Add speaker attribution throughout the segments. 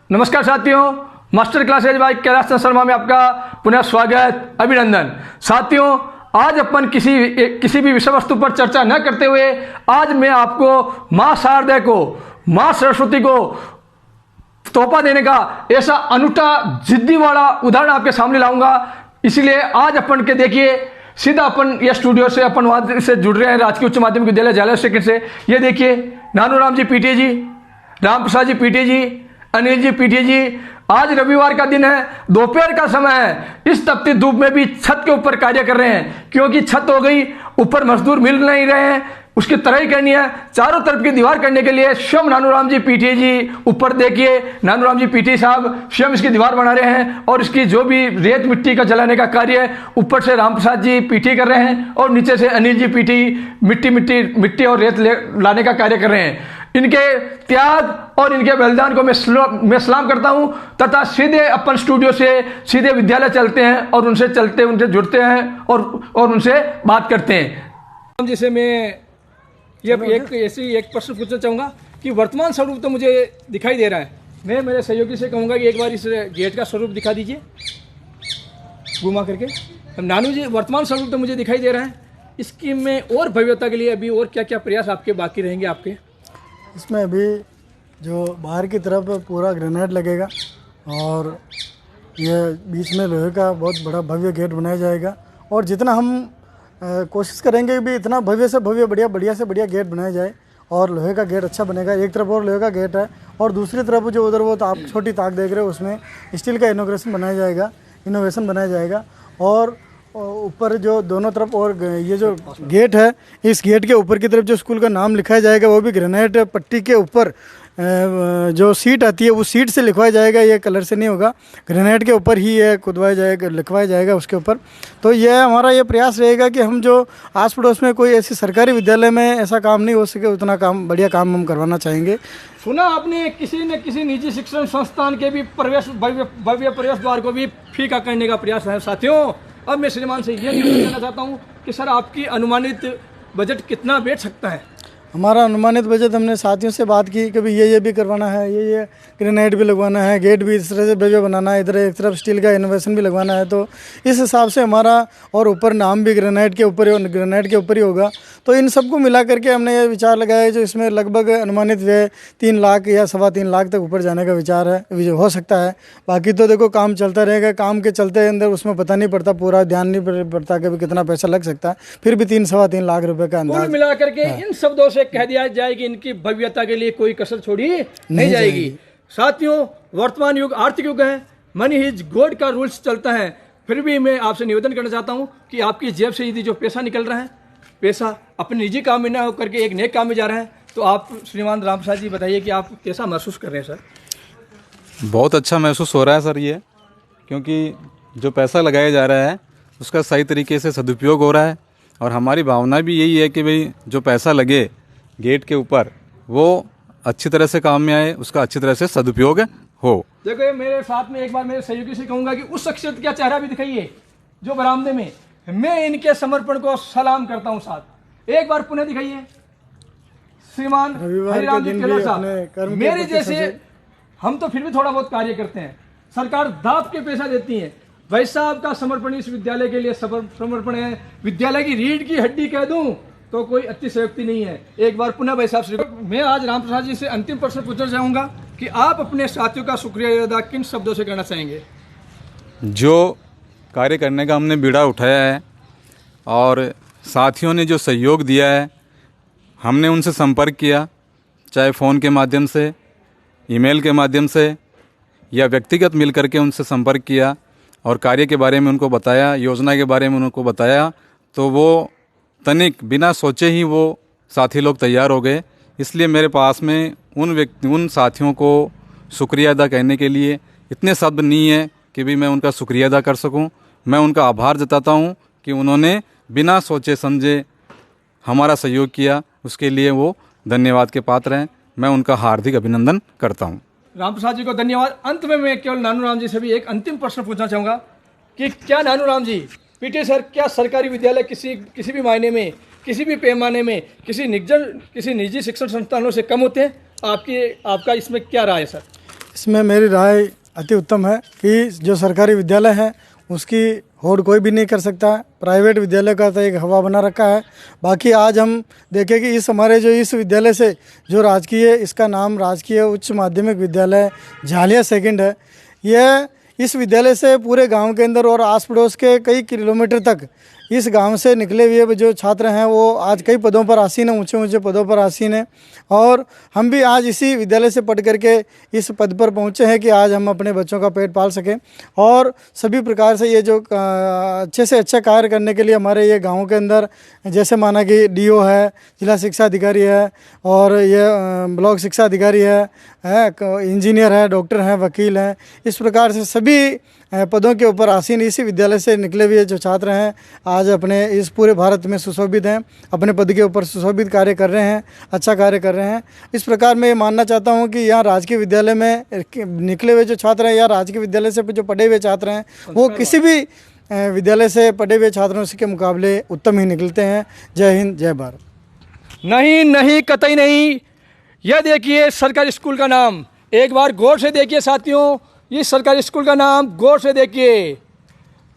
Speaker 1: नमस्कार साथियों, master classes bye Kailash Chandra Sharma में आपका पुनः स्वागत, अभिनंदन। साथियों, आज अपन किसी भी विषय वस्तु पर चर्चा न करते हुए आज मैं आपको माँ शारदा को, माँ सरस्वती को तोहफा देने का ऐसा अनूठा जिद्दी वाला उदाहरण आपके सामने लाऊंगा। इसलिए आज अपन के देखिए सीधा अपन ये स्टूडियो से अपन वहाँ से जुड़ रहे हैं, राजकीय उच्च माध्यमिक विद्यालय जालौर सेकंड से। ये देखिए नानूराम जी पीटी जी, राम प्रसाद जी पीटी जी, अनिल जी पीटी जी। आज रविवार का दिन है, दोपहर का समय है, इस तपती धूप में भी छत के ऊपर कार्य कर रहे हैं क्योंकि छत हो गई, ऊपर मजदूर मिल नहीं रहे हैं, उसकी तराई करनी है। चारों तरफ की दीवार करने के लिए स्वयं नानूराम जी पीटी जी, ऊपर देखिए नानूराम जी पीटी साहब स्वयं इसकी दीवार बना रहे हैं और इसकी जो भी रेत मिट्टी का जलाने का कार्य है ऊपर से राम प्रसाद जी पीटी कर रहे हैं और नीचे से अनिल जी पीटी मिट्टी और रेत लाने का कार्य कर रहे हैं। इनके त्याग और इनके बलिदान को मैं सलाम करता हूं तथा सीधे अपन स्टूडियो से सीधे विद्यालय चलते हैं और उनसे जुड़ते हैं और उनसे बात करते हैं। जैसे मैं ये एक प्रश्न पूछना चाहूँगा कि वर्तमान स्वरूप तो मुझे दिखाई दे रहा है, मैं मेरे सहयोगी से कहूँगा कि एक बार इस गेट का स्वरूप दिखा दीजिए घुमा करके। नानू जी, वर्तमान स्वरूप तो मुझे दिखाई दे रहा है, इसकी में और भव्यता के लिए अभी और क्या क्या प्रयास आपके बाकी रहेंगे? आपके
Speaker 2: इसमें अभी जो बाहर की तरफ पूरा ग्रेनाइट लगेगा और ये बीच में लोहे का बहुत बड़ा भव्य गेट बनाया जाएगा और जितना हम कोशिश करेंगे भी इतना भव्य से भव्य बढ़िया से बढ़िया गेट बनाया जाए और लोहे का गेट अच्छा बनेगा। एक तरफ और लोहे का गेट है और दूसरी तरफ जो उधर वो ताक, छोटी ताक देख रहे हो, उसमें स्टील का इनोवेशन बनाया जाएगा और ऊपर जो दोनों तरफ और ये जो गेट है, इस गेट के ऊपर की तरफ जो स्कूल का नाम लिखाया जाएगा वो भी ग्रेनाइट पट्टी के ऊपर जो सीट आती है वो सीट से लिखवाया जाएगा, ये कलर से नहीं होगा, ग्रेनाइट के ऊपर ही ये लिखवाया जाएगा उसके ऊपर। तो ये हमारा ये प्रयास रहेगा कि हम जो आस पड़ोस में कोई ऐसी सरकारी विद्यालय में ऐसा काम नहीं हो सके उतना बढ़िया काम हम करवाना चाहेंगे।
Speaker 1: सुना आपने किसी न किसी निजी शिक्षण संस्थान के भी भव्य प्रवेश द्वार को भी फीका करने का प्रयास है। साथियों, अब मैं श्रीमान से ये निवेदन करना चाहता हूँ कि सर आपकी अनुमानित बजट कितना बैठ सकता है?
Speaker 2: हमारा अनुमानित बजट, हमने साथियों से बात की कि भाई ये भी करवाना है, ये ग्रेनाइट भी लगवाना है, गेट भी इस तरह से भव्य बनाना है, इधर एक तरफ स्टील का इनोवेशन भी लगवाना है, तो इस हिसाब से हमारा और ऊपर नाम भी ग्रेनाइट के ऊपर ही होगा। तो इन सबको मिला करके हमने ये विचार लगाया जो इसमें लगभग अनुमानित व्यय 3 लाख या 3.25 लाख तक ऊपर जाने का विचार है, हो सकता है। बाकी तो देखो काम चलता रहेगा, काम के चलते अंदर उसमें पता नहीं पड़ता, पूरा ध्यान नहीं पड़ता कि कितना पैसा लग सकता है, फिर भी 3-3.25 लाख रुपए का अंदाज
Speaker 1: मिला करके इन शब्दों से कह दिया जाए कि इनकी भव्यता के लिए कोई कसर छोड़ी नहीं जाएगी। साथियों, वर्तमान युग आर्थिक युग है, मनी इज गॉड का रूल्स चलता है। फिर भी मैं आपसे निवेदन करना चाहता हूं कि आपकी जेब से यदि जो पैसा निकल रहा है, पैसा अपने निजी काम में ना होकर के एक नेक काम में जा रहा है, तो आप श्रीमान राम प्रसाद जी बताइए कि आप कैसा महसूस कर रहे हैं? सर,
Speaker 3: बहुत अच्छा महसूस हो रहा है सर ये, क्योंकि जो पैसा लगाया जा रहा है उसका सही तरीके से सदुपयोग हो रहा है और हमारी भावना भी यही है कि भाई जो पैसा लगे गेट के ऊपर वो अच्छी तरह से काम में आए, उसका अच्छी तरह से सदुपयोग हो।
Speaker 1: देखो, मेरे साथ में एक बार मेरे सहयोगी से कहूंगा कि उस शख्सियत का चेहरा भी दिखाइए जो बरामदे में, मैं इनके समर्पण को सलाम करता हूं। साथ एक बार पुनः दिखाइए श्रीमान हरिराम जी केलर साहब। मेरे जैसे हम तो फिर भी थोड़ा बहुत कार्य करते हैं, सरकार दाब के पैसा देती है, भाई साहब का समर्पण इस विद्यालय के लिए समर्पण है। विद्यालय की रीढ़ की हड्डी कह दूं तो कोई अतिशयोक्ति नहीं है। एक बार पुनः भाई साहब, मैं आज राम प्रसाद जी से अंतिम प्रश्न पूछना चाहूंगा कि आप अपने साथियों का शुक्रिया अदा किन शब्दों से करना चाहेंगे?
Speaker 3: जो कार्य करने का हमने बीड़ा उठाया है और साथियों ने जो सहयोग दिया है, हमने उनसे संपर्क किया, चाहे फ़ोन के माध्यम से, ईमेल के माध्यम से या व्यक्तिगत मिल करके उनसे संपर्क किया और कार्य के बारे में उनको बताया, योजना के बारे में उनको बताया, तो वो तनिक बिना सोचे ही वो साथी लोग तैयार हो गए। इसलिए मेरे पास में उन साथियों को शुक्रिया अदा करने के लिए इतने शब्द नहीं है कि भी मैं उनका शुक्रिया अदा कर सकूं। मैं उनका आभार जताता हूं कि उन्होंने बिना सोचे समझे हमारा सहयोग किया, उसके लिए वो धन्यवाद के पात्र हैं। मैं उनका हार्दिक अभिनंदन करता हूं।
Speaker 1: राम प्रसाद जी को धन्यवाद। अंत में मैं केवल नानूराम जी से भी एक अंतिम प्रश्न पूछना चाहूँगा कि क्या नानूराम जी, पीटी सर, क्या सरकारी विद्यालय किसी भी मायने में, किसी भी पैमाने में किसी निजी शिक्षण संस्थानों से कम होते हैं? आपका इसमें क्या राय है सर?
Speaker 2: इसमें मेरी राय अति उत्तम है कि जो सरकारी विद्यालय है उसकी होड़ कोई भी नहीं कर सकता है। प्राइवेट विद्यालय का तो एक हवा बना रखा है। बाकी आज हम देखें कि इस हमारे जो इस विद्यालय से जो राजकीय, इसका नाम राजकीय उच्च माध्यमिक विद्यालय झालिया सेकंड है। यह इस विद्यालय से पूरे गांव के अंदर और आस पड़ोस के कई किलोमीटर तक इस गांव से निकले हुए जो छात्र हैं वो आज कई पदों पर आसीन हैं, ऊंचे ऊंचे पदों पर आसीन हैं। और हम भी आज इसी विद्यालय से पढ़ करके इस पद पर पहुंचे हैं कि आज हम अपने बच्चों का पेट पाल सकें। और सभी प्रकार से ये जो अच्छे से अच्छा कार्य करने के लिए हमारे ये गाँव के अंदर जैसे माना कि डीओ है, जिला शिक्षा अधिकारी है, और ये ब्लॉक शिक्षा अधिकारी है, इंजीनियर है, डॉक्टर हैं, वकील हैं, इस प्रकार से सभी पदों के ऊपर आसीन इसी विद्यालय से निकले हुए जो छात्र हैं आज अपने इस पूरे भारत में सुशोभित हैं, अपने पद के ऊपर सुशोभित कार्य कर रहे हैं, अच्छा कार्य कर रहे हैं। इस प्रकार मैं ये मानना चाहता हूँ कि यहाँ राजकीय विद्यालय में निकले हुए जो छात्र हैं या राजकीय विद्यालय से जो पढ़े हुए छात्र हैं वो किसी भी विद्यालय से पढ़े हुए छात्रों के मुकाबले उत्तम ही निकलते हैं। जय हिंद, जय भारत।
Speaker 1: नहीं नहीं, कतई नहीं। यह देखिए सरकारी स्कूल का नाम, एक बार गौर से देखिए साथियों, ये सरकारी स्कूल का नाम गौर से देखिए,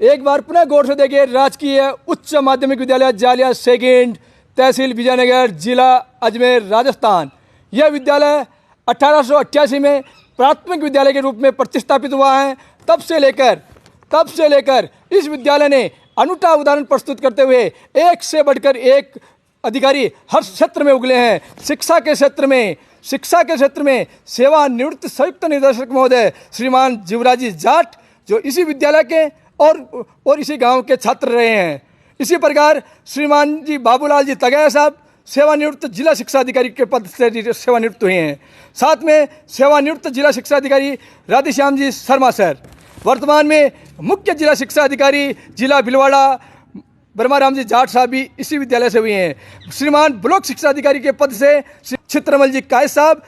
Speaker 1: एक बार पुनः गौर से देखिए। राजकीय उच्च माध्यमिक विद्यालय झालिया सेकंड, तहसील विजयनगर, जिला अजमेर, राजस्थान। यह विद्यालय 1888 में प्राथमिक विद्यालय के रूप में प्रतिष्ठापित हुआ है। तब से लेकर इस विद्यालय ने अनूठा उदाहरण प्रस्तुत करते हुए एक से बढ़कर एक अधिकारी हर क्षेत्र में उगले हैं। शिक्षा के क्षेत्र में सेवानिवृत्त संयुक्त निदेशक महोदय श्रीमान जीवराजी जाट, जो इसी विद्यालय के और इसी गांव के छात्र रहे हैं। इसी प्रकार श्रीमान जी बाबूलाल जी तगैया साहब सेवानिवृत्त जिला शिक्षा अधिकारी के पद से सेवानिवृत्त हुए हैं। साथ में सेवानिवृत्त जिला शिक्षा अधिकारी राधेश्याम जी शर्मा सर वर्तमान में मुख्य जिला शिक्षा अधिकारी जिला भीलवाड़ा ब्रह्माराम जी जाट साहब भी इसी विद्यालय से हुए हैं। श्रीमान ब्लॉक शिक्षा अधिकारी के पद से चित्रमल जी कायस साहब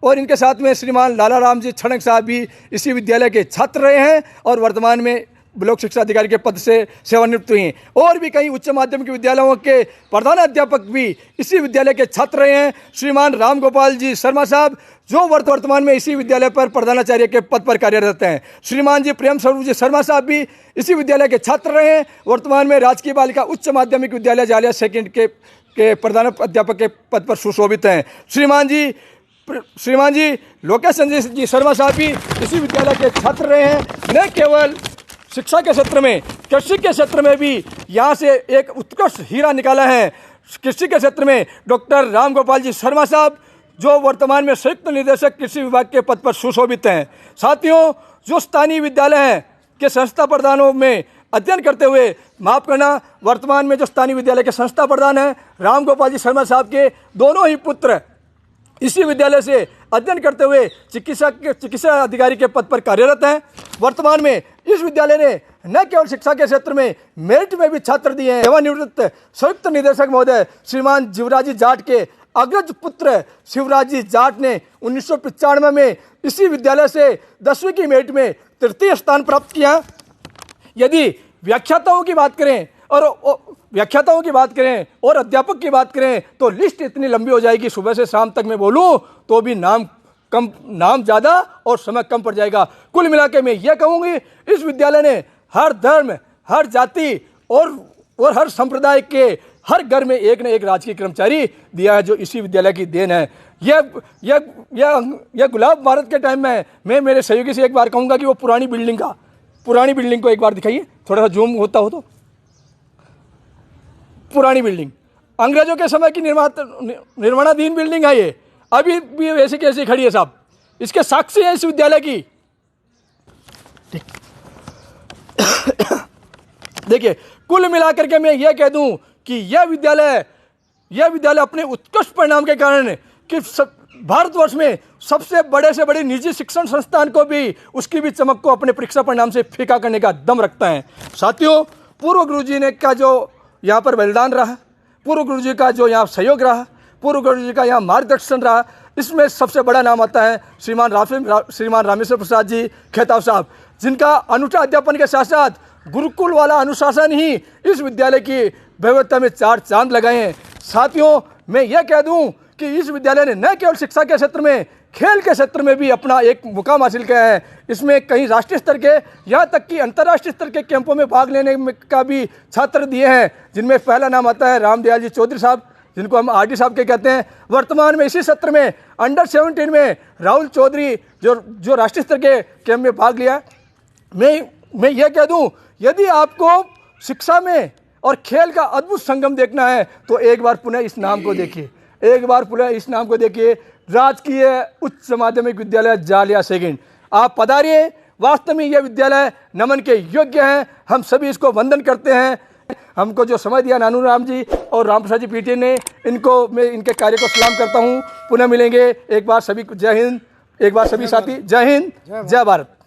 Speaker 1: और इनके साथ में श्रीमान लाला राम जी छणक साहब भी इसी विद्यालय के छात्र रहे हैं और वर्तमान में ब्लॉक शिक्षा अधिकारी के पद से सेवानिवृत्त हुए हैं। और भी कई उच्च माध्यमिक विद्यालयों के प्रधान अध्यापक भी इसी विद्यालय के छात्र रहे हैं। श्रीमान राम गोपाल जी शर्मा साहब जो वर्तमान में इसी विद्यालय पर प्रधानाचार्य के पद पर कार्यरत हैं। श्रीमान जी प्रेम स्वरूप जी शर्मा साहब भी इसी विद्यालय के छात्र रहे हैं। वर्तमान में राजकीय बालिका उच्च माध्यमिक विद्यालय झालिया सेकंड के प्रधान अध्यापक के पद पर सुशोभित हैं। श्रीमान जी लोकेश संजय जी शर्मा साहब भी इसी विद्यालय के छात्र रहे हैं। न केवल शिक्षा के क्षेत्र में, कृषि के क्षेत्र में भी यहाँ से एक उत्कृष्ट हीरा निकाला है। कृषि के क्षेत्र में डॉक्टर राम गोपाल जी शर्मा साहब जो वर्तमान में संयुक्त निदेशक कृषि विभाग के पद पर सुशोभित हैं। साथियों, जो स्थानीय विद्यालय हैं के संस्था प्रधानों में अध्ययन करते हुए, माफ करना, वर्तमान में जो स्थानीय विद्यालय के संस्था प्रधान हैं राम गोपाल जी शर्मा साहब के दोनों ही पुत्र इसी विद्यालय से अध्ययन करते हुए चिकित्सा अधिकारी के पद पर कार्यरत हैं। वर्तमान में इस विद्यालय ने न केवल शिक्षा के क्षेत्र में मेरिट में भी छात्र दिए हैं। सेवानिवृत्त संयुक्त निदेशक महोदय श्रीमान जीवराजी जाट के अग्रज पुत्र शिवराज जी जाट ने 1995 में इसी विद्यालय से 10वीं की मेरिट में तृतीय स्थान प्राप्त किया। यदि व्याख्याताओं की बात करें और अध्यापक की बात करें तो लिस्ट इतनी लंबी हो जाएगी, सुबह से शाम तक मैं बोलूं तो भी नाम ज़्यादा और समय कम पड़ जाएगा। कुल मिला के मैं ये कहूँगी, इस विद्यालय ने हर धर्म, हर जाति और हर संप्रदाय के हर घर में एक न एक राजकीय कर्मचारी दिया है, जो इसी विद्यालय की देन है। यह गुलाब भारत के टाइम में मैं मेरे सहयोगी से एक बार कहूँगा कि वो पुरानी बिल्डिंग को एक बार दिखाइए, थोड़ा सा जूम होता हो तो। पुरानी बिल्डिंग अंग्रेजों के समय की निर्माणाधीन बिल्डिंग है। ये अभी भी वैसे कैसे खड़ी है साहब, इसके साक्षी है इस विद्यालय की। देखिए, कुल मिलाकर के मैं यह कह दूं कि यह विद्यालय अपने उत्कृष्ट परिणाम के कारण कि भारतवर्ष में सबसे बड़े से बड़ी निजी शिक्षण संस्थान को भी उसकी भी चमक को अपने परीक्षा परिणाम से फीका करने का दम रखता है। साथियों, पूर्व गुरुजी ने का जो यहाँ पर बलिदान रहा, पूर्व गुरुजी का जो यहाँ सहयोग रहा, पूर्व गुरुजी का यहाँ मार्गदर्शन रहा, इसमें सबसे बड़ा नाम आता है श्रीमान रामेश्वर प्रसाद जी खेताब साहब, जिनका अनूठा अध्यापन के साथ साथ गुरुकुल वाला अनुशासन ही इस विद्यालय की भव्यता में 4 चांद लगाए हैं। साथियों, मैं ये कह दूं कि इस विद्यालय ने न केवल शिक्षा के क्षेत्र में खेल के क्षेत्र में भी अपना एक मुकाम हासिल किया है। इसमें कहीं राष्ट्रीय स्तर के, यहाँ तक कि अंतर्राष्ट्रीय स्तर के कैंपों में भाग लेने का भी छात्र दिए हैं, जिनमें पहला नाम आता है रामदयाल जी चौधरी साहब, जिनको हम आरडी साहब के कहते हैं। वर्तमान में इसी सत्र में अंडर 17 में राहुल चौधरी जो राष्ट्रीय स्तर के कैंप में भाग लिया। मैं ये कह दूं, यदि आपको शिक्षा में और खेल का अद्भुत संगम देखना है तो एक बार पुनः इस नाम को देखिए, एक बार पुनः इस नाम को देखिए, राजकीय उच्च माध्यमिक विद्यालय जालिया सेकंड। आप पधारिए, वास्तव में यह विद्यालय नमन के योग्य है। हम सभी इसको वंदन करते हैं। हमको जो समय दिया नानू राम जी और राम प्रसाद जी पीटे ने, इनको मैं इनके कार्य को सलाम करता हूँ। पुनः मिलेंगे। एक बार सभी को जय हिंद, एक बार सभी साथी जय हिंद, जय भारत।